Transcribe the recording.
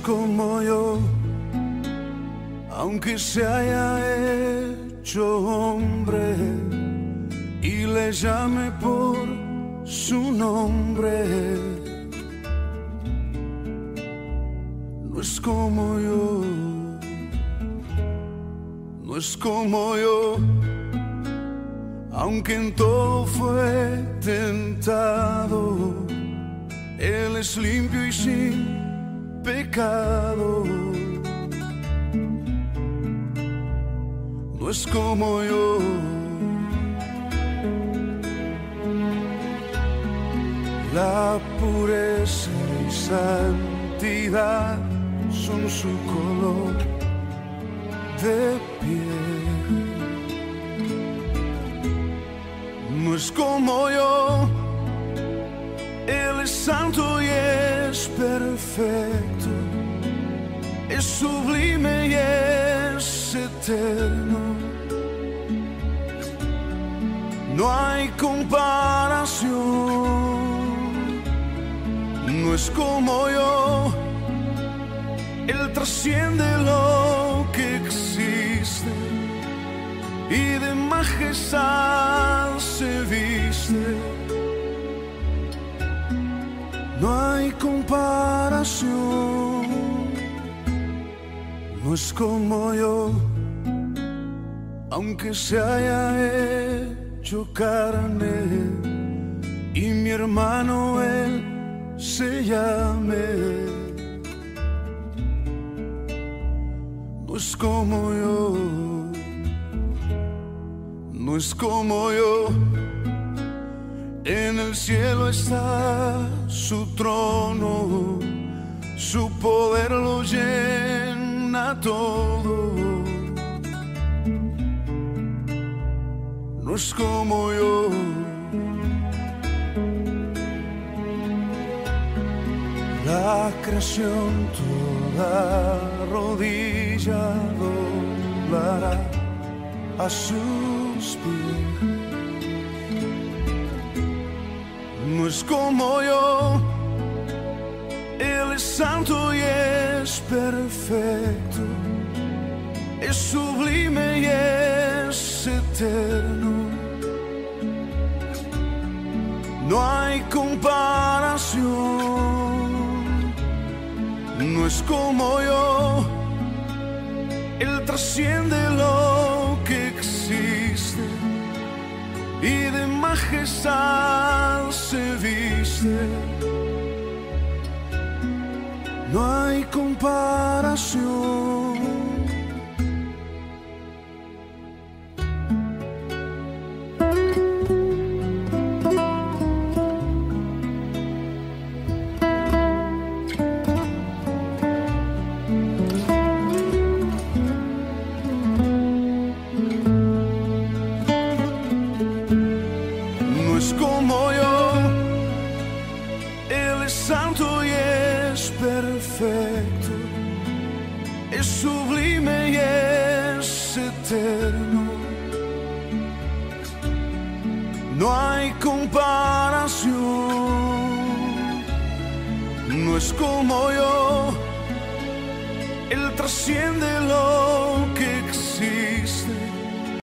como yo, aunque se haya hecho hombre y le llame por su nombre. No es como yo, no es como yo, aunque en todo fue tentado. Él es limpio y sin pecado. No es como yo. La pureza y santidad son su color de piel. No es como yo. Él es santo y es perfecto, es sublime y es eterno. No hay comparación. No es como yo. Él trasciende lo que existe y de majestad se viste. No hay comparación. No es como yo, aunque se haya hecho carne y mi hermano él se llame. No es como yo, no es como yo. En el cielo está su trono, su poder lo llena todo. No es como yo. La creación toda rodilla doblará a sus pies. No es como yo. Él es santo y es perfecto, es sublime y es eterno. No hay comparación. No es como yo. Él trasciende lo que existe y de majestad se viste. No hay comparación. No es como yo. Él es santo y es perfecto, es sublime y es eterno. No hay comparación. No es como yo. Él trasciende lo que existe